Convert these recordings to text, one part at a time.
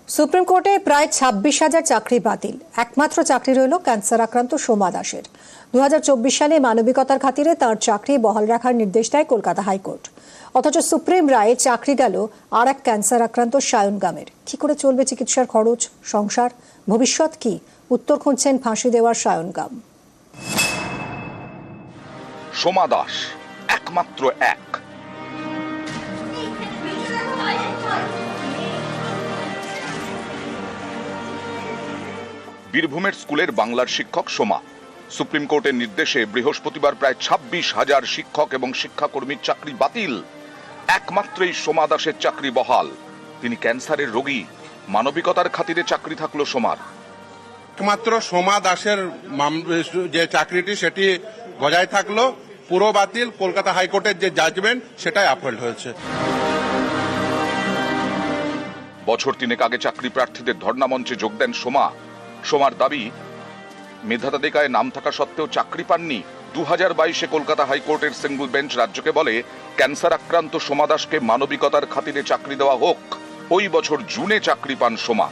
Supreme কোর্টে প্রায় 26,000 চাকরি বাতিল। একমাত্র চাকরি রইল ক্যান্সার আক্রান্ত সোমা দাসের। 2024 সালে মানবিকতার খাতিরে তার চাকরি বহাল রাখার নির্দেশ দেয় কলকাতা হাইকোর্ট। অথচ সুপ্রিম রায়ে চাকরি গেল আর এক ক্যান্সার আক্রান্ত সায়নগামের। কি করে চলবে চিকিৎসার খরচ, সংসার, ভবিষ্যৎ কি? উত্তর খুঁজছেন ফাঁসি দেওয়ার সায়নগাম। সোমা দাস একমাত্র এক। বীরভূমের স্কুলের বাংলার শিক্ষক সোমা। সুপ্রিম কোর্টের নির্দেশে বৃহস্পতিবার প্রায় 26,000 শিক্ষক এবং শিক্ষাকর্মীর চাকরি বাতিল। একমাত্রই সোমা দাসের চাকরি বহাল। তিনি ক্যান্সারের রোগী। মানবিকতার খাতিরে চাকরি থাকলো সোমার। একমাত্র সোমা দাসের যে চাকরিটি সেটি বজায় থাকলো, পুরো বাতিল। কলকাতা হাইকোর্টের যে জাজমেন্ট সেটাই আপহোল্ড হয়েছে। বছর তিনেক আগে চাকরি প্রার্থীদের ধর্ণা মঞ্চে যোগ দেন সোমা। সোমার দাবি, মেধা তালিকায় নাম থাকা সত্ত্বেও চাকরি পাননি। 2022-এ কলকাতা হাইকোর্টের সিঙ্গল বেঞ্চ রাজ্যকে বলে, ক্যান্সার আক্রান্ত সোমা দাসকে মানবিকতার খাতিরে চাকরি দেওয়া হোক। ওই বছর জুনে চাকরি পান সোমা।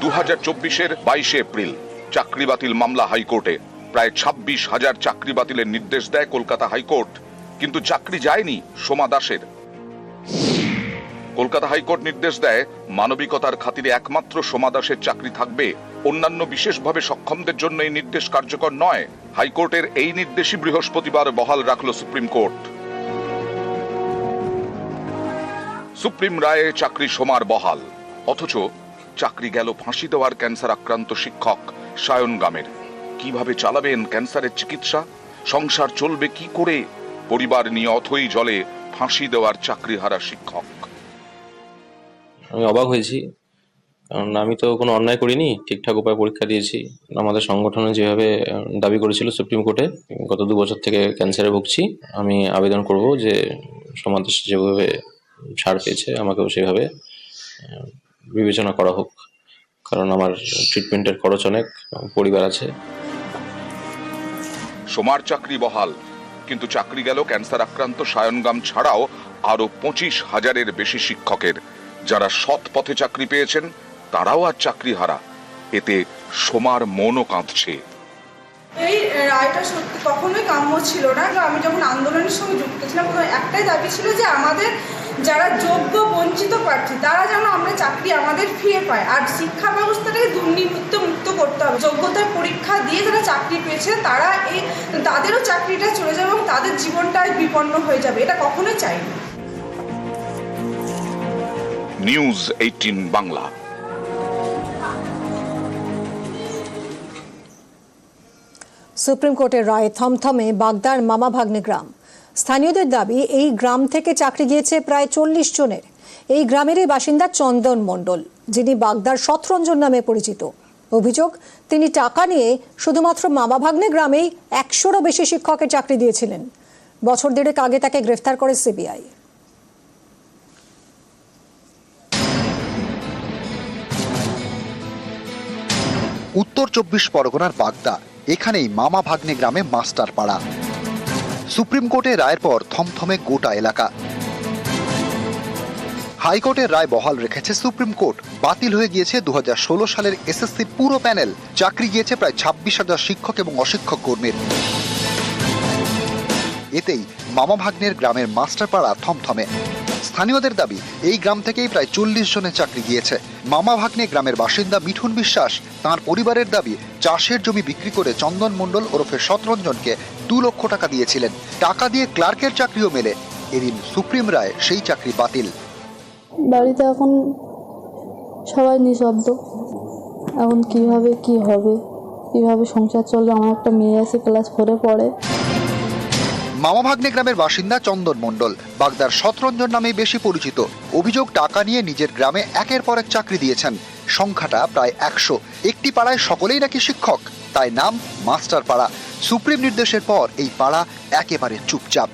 2024-এর 22 এপ্রিল চাকরি বাতিল মামলা হাইকোর্টে। প্রায় 26,000 চাকরি বাতিলের নির্দেশ দেয় কলকাতা হাইকোর্ট, কিন্তু চাকরি যায়নি সোমা দাসের। কলকাতা হাইকোর্ট নির্দেশ দেয়, মানবিকতার খাতিরে একমাত্র সোমা দাসের চাকরি থাকবে। অন্যান্য বিশেষভাবে সক্ষমদের জন্য এই নির্দেশ কার্যকর নয়। হাইকোর্টের এই নির্দেশই বৃহস্পতিবার বহাল রাখল সুপ্রিম কোর্ট। সুপ্রিম রায়ে চাকরি সোমার বহাল। অথচ চাকরি গেল ফাঁসি দেওয়ার ক্যান্সার আক্রান্ত শিক্ষক সায়নগামের। কিভাবে চালাবেন ক্যান্সারের চিকিৎসা? সংসার চলবে কি করে? পরিবার নিয়ে অথই জলে ফাঁসি দেওয়ার চাকরিহারা শিক্ষক। আমি অবাক হয়েছি, কারণ আমি তো কোনো অন্যায় করিনি, ঠিকঠাক উপায় পরীক্ষা দিয়েছি। আমাদের সংগঠনে যেভাবে দাবি করেছিল সুপ্রিম কোর্টে, গত 2 বছর থেকে ক্যান্সারে ভুগছি। আমি আবেদন করব যে সমাজ যেভাবে ছাড় পেয়েছে আমাকেও সেভাবে বিবেচনা করা হোক, কারণ আমার ট্রিটমেন্টের খরচ অনেক, পরিবার আছে। সোমার চাকরি বহাল, কিন্তু চাকরি গেল ক্যান্সার আক্রান্ত সায়নগাম ছাড়াও আরো 25,000-এর বেশি শিক্ষকের। যারা সৎ পথে চাকরি পেয়েছেন তারাও আর চাকরি হারা। এতে সোমার মনও কাঁদছে। এই রায়টা সত্যি কখনোই কাম্য ছিল না। আমি যখন আন্দোলনের সঙ্গে যুক্ত ছিলাম, একটাই দাবি ছিল যে আমাদের যারা যোগ্য বঞ্চিত প্রার্থী তারা যেন আমরা চাকরি আমাদের ফিরে পায়, আর শিক্ষা ব্যবস্থাটাকে দুর্নীতিমুক্ত করতে হবে। যোগ্যতার পরীক্ষা দিয়ে যারা চাকরি পেয়েছে তারা তাদেরও চাকরিটা চলে যাবে এবং তাদের জীবনটা বিপন্ন হয়ে যাবে। এটা কখনোই চাই না। নিউজ 18 বাংলা। সুপ্রিম কোর্টের রায়ে থমথমে বাগদার মামা ভাগ্নে গ্রাম। স্থানীয়দের দাবি, এই গ্রাম থেকে চাকরি গিয়েছে প্রায় 40 জনের। এই গ্রামেরই বাসিন্দা চন্দন মণ্ডল, যিনি বাগদার শতরঞ্জন নামে পরিচিত। অভিযোগ, তিনি টাকা নিয়ে শুধুমাত্র মামা ভাগ্নে গ্রামেই 100-রও বেশি শিক্ষকের চাকরি দিয়েছিলেন। বছর দেড়েক আগে তাকে গ্রেফতার করে সিবিআই। উত্তর 24 পরগনার বাগদা, এখানেই মামা ভাগ্নে গ্রামে মাস্টার পাড়া। সুপ্রিম কোর্টের রায়ের পর থমথমে গোটা এলাকা। হাইকোর্টের রায় বহাল রেখেছে সুপ্রিম কোর্ট। বাতিল হয়ে গিয়েছে 2016 সালের এসএসসির পুরো প্যানেল। চাকরি গিয়েছে প্রায় 26,000 শিক্ষক এবং অশিক্ষক কর্মীর। এতেই মামা ভাগ্নের গ্রামের মাস্টার পাড়া থমথমে। স্থানীয়দের দাবি, এই গ্রাম থেকেই প্রায় 40 জনের চাকরি গিয়েছে। মামা ভাগ্নে গ্রামের বাসিন্দা মিঠুন বিশ্বাস, তাঁর পরিবারের দাবি, চাষের জমি বিক্রি করে চন্দন মণ্ডল ওরফে শতরঞ্জনকে 2 লক্ষ টাকা দিয়েছিলেন। টাকা দিয়ে ক্লার্কের চাকরিও মেলে। এদিন সুপ্রিম রায় সেই চাকরি বাতিল। বাড়িতে এখন সবাই নিঃশব্দ। এখন কিভাবে কি হবে, কিভাবে সংসার চলবে? আমার একটা মেয়ে আছে, ক্লাস 4-এ পড়ে। মামা ভাগ্নে গ্রামের বাসিন্দা চন্দন মণ্ডল বাগদার শতরঞ্জন নামে বেশি পরিচিত। অভিযোগ, টাকা নিয়ে নিজের গ্রামে একের পর এক চাকরি দিয়েছেন। সংখ্যাটা প্রায় 100। একটি পাড়ায় সকলেই নাকি শিক্ষক, তাই নাম মাস্টার পাড়া। সুপ্রিম নির্দেশের পর এই পাড়া একেবারে চুপচাপ।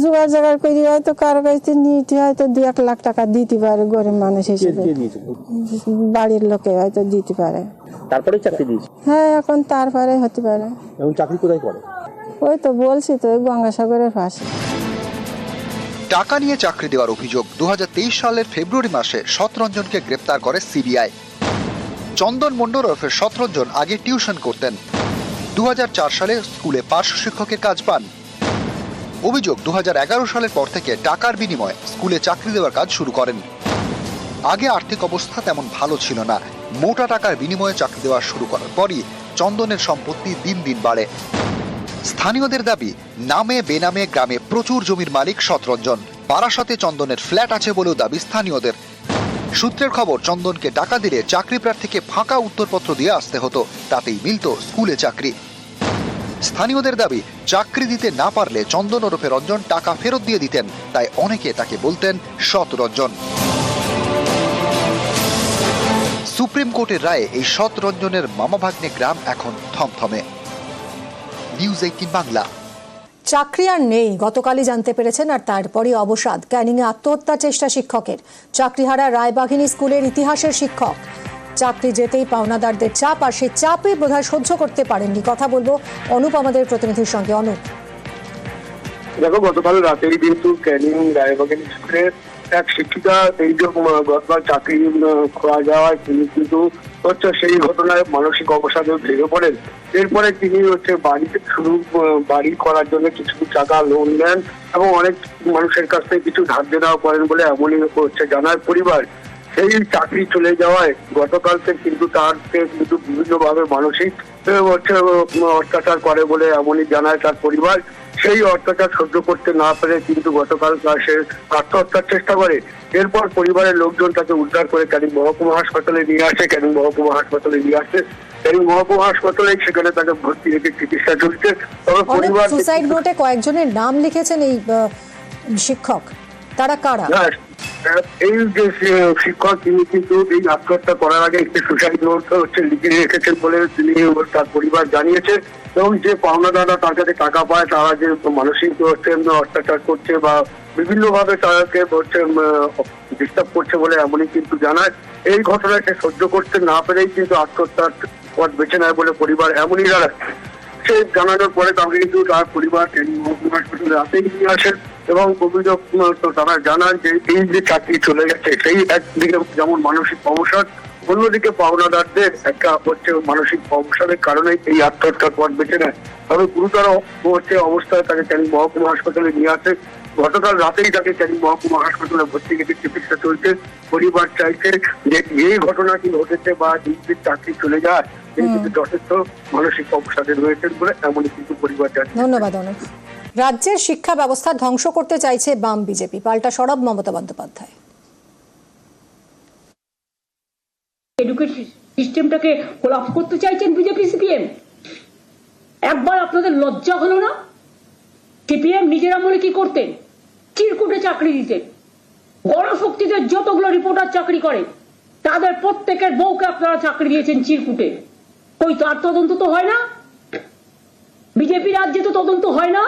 জোগাড় করে হয়তো কারো কাছে নিতে হয়তো 2-1 লাখ টাকা দিতে পারে গরিব মানুষ হিসেবে, বাড়ির লোকে হয়তো দিতে পারে। তারপরে চাকরি দিয়েছে? হ্যাঁ, এখন তারপরে হতে পারে। এবং চাকরি কোথায় করে? ওই তো বলছি তো, গঙ্গাসাগরের পাশে। টাকা নিয়ে চাকরি দেওয়ার অভিযোগ 2023 সালের ফেব্রুয়ারি মাসে শতরঞ্জনকে গ্রেপ্তার করে সিবিআই। চন্দন মণ্ডল ওরফে শতরঞ্জন আগে টিউশন করতেন। 2004 সালে স্কুলে পার্শ্ব শিক্ষকের কাজ পান। অভিযোগ 2011 সালের পর থেকে টাকার বিনিময়ে স্কুলে চাকরি দেওয়ার কাজ শুরু করেন। আগে আর্থিক অবস্থা তেমন ভালো ছিল না। মোটা টাকার বিনিময়ে চাকরি দেওয়া শুরু করার পরই চন্দনের সম্পত্তি দিন দিন বাড়ে। স্থানীয়দের দাবি, নামে বেনামে গ্রামে প্রচুর জমির মালিক শতরঞ্জন। বারাসতে চন্দনের ফ্ল্যাট আছে বলেও দাবি স্থানীয়দের। সূত্রের খবর, চন্দনকে টাকা দিলে চাকরি প্রার্থীকে ফাঁকা উত্তরপত্র দিয়ে আসতে হতো, তাতেই মিলত স্কুলে চাকরি। স্থানীয়দের দাবি, চাকরি দিতে না পারলে চন্দন ওরফে রঞ্জন টাকা ফেরত দিয়ে দিতেন, তাই অনেকে তাকে বলতেন শতরঞ্জন। সুপ্রিম কোর্টের রায়ে এই শতরঞ্জনের মামাভাগ্নে গ্রাম এখন থমথমে। নিউজ 18 বাংলা। চাকরি আর নেই গতকালই জানতে পেরেছেন, আর তারপরই অবসাদ ক্যানিংয়ে আত্মহত্যার চেষ্টা শিক্ষকের। চাকরিহারা রায়বাঘিনী স্কুলের ইতিহাসের শিক্ষক। চাকরি যেতেই পাওনাদারদের চাপ, আর সেই চাপে বোধহয় সহ্য করতে পারেননি। কথা বলবো অনুপ আমাদের প্রতিনিধির সঙ্গে। অনুপ, দেখো, গতকাল রাতেই কিন্তু ক্যানিং রায়বাঘিনী স্কুলের এক শিক্ষিকা এই যে গতকাল চাকরি খোয়া যাওয়ায় তিনি কিন্তু সেই ঘটনায় মানসিক অবসাদে ভেঙে পড়েন। এরপরে তিনি বাড়ি করার জন্য কিছু টাকা লোন নেন এবং অনেক মানুষের কাছ থেকে কিছু ধার দেওয়া করেন বলে এমনই জানায় পরিবার। সেই চাকরি চলে যাওয়ায় গতকালকে কিন্তু তারকে কিন্তু বিভিন্নভাবে মানসিক অত্যাচার করে বলে এমনই জানায় তার পরিবার। সেই অত্যাচার সহ্য করতে না পেরে কিন্তু গতকাল সে আত্মহত্যার চেষ্টা করে। এরপর পরিবারের লোকজন তাকে উদ্ধার করে ক্যানিং মহকুমা হাসপাতালে নিয়ে আসে। ক্যানিং মহকুমা হাসপাতালে সেখানে তাকে ভর্তি রেখে চিকিৎসা চলছে। তবে পরিবার সুসাইড নোটে কয়েকজনের নাম লিখেছেন এই শিক্ষক, তারা কারা? এই যে শিক্ষক, তিনি কিন্তু এই আত্মহত্যা করার আগে একটি সুসাইড নোট লিখে রেখেছেন বলে তিনি তার পরিবার জানিয়েছে। এবং যে পাওনাদাররা তার কাছে টাকা পায়, তারা যে মানসিক অত্যাচার করছে বা বিভিন্নভাবে তাদেরকে ডিস্টার্ব করছে বলে এমনই কিন্তু জানায়। এই ঘটনাকে সহ্য করতে না পেরেই কিন্তু আত্মহত্যার পথ বেছে নেয় বলে পরিবার এমনই জানায়। সে জানানোর পরে তাকে কিন্তু তার পরিবার হাসপাতালে রাতেই নিয়ে আসেন এবং অভিযোগ তারা জানান যে এই যে চাকরি চলে গেছে, সেই একদিকে যেমন মানসিক অবসাদ, অন্যদিকে পাওনাদারদের একটা মানসিক অবসাদের কারণে এই আত্মহত্যার পথ বেছে নেয়। তবে গুরুতর অবস্থায় তাকে ক্যানিং মহকুমা হাসপাতালে নিয়ে আসে। গতকাল রাতেই তাকে ক্যানিং মহকুমা হাসপাতালে ভর্তি রেখে চিকিৎসা চলছে। পরিবার চাইছে যে এই ঘটনাটি ঘটেছে বা চাকরি চলে যায়, তিনি কিন্তু যথেষ্ট মানসিক অবসাদে রয়েছেন বলে এমনই কিন্তু পরিবার জানিয়েছে। ধন্যবাদ অনুপ। রাজ্যের শিক্ষা ব্যবস্থা ধ্বংস করতে চাইছে বাম বিজেপি, পাল্টা সরব মমতা বন্দ্যোপাধ্যায়। এডুকেশন সিস্টেমটাকে কোলাপস করতে চাইছেন বিজেপি সিপিএম। একবার আপনাদের লজ্জা হলো না? সিপিএম নিজেরা বলে কি করতেন? চিরকুটে চাকরি দিতেন। গণশক্তিদের যতগুলো রিপোর্টার চাকরি করে তাদের প্রত্যেকের বউকে আপনারা চাকরি দিয়েছেন চিরকুটে। কই তার তদন্ত তো হয় না? বিজেপি রাজ্যে তো তদন্ত হয় না।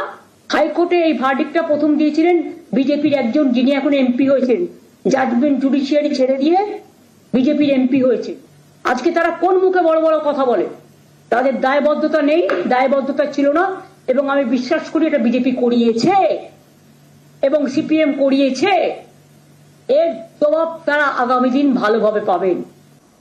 হাইকোর্টে এই ভার্ডিক্টটা প্রথম দিয়েছিলেন বিজেপির একজন, যিনি এখন এমপি হয়েছেন। জাজমেন্ট জুডিশিয়ারি ছেড়ে দিয়ে বিজেপির এমপি হয়েছে। আজকে তারা কোন মুখে বড় বড় কথা বলে? তাদের দায়বদ্ধতা নেই, দায়বদ্ধতা ছিল না। এবং আমি বিশ্বাস করি এটা বিজেপি করিয়েছে এবং সিপিএম করিয়েছে। এর জবাব তারা আগামী দিন ভালোভাবে পাবেন।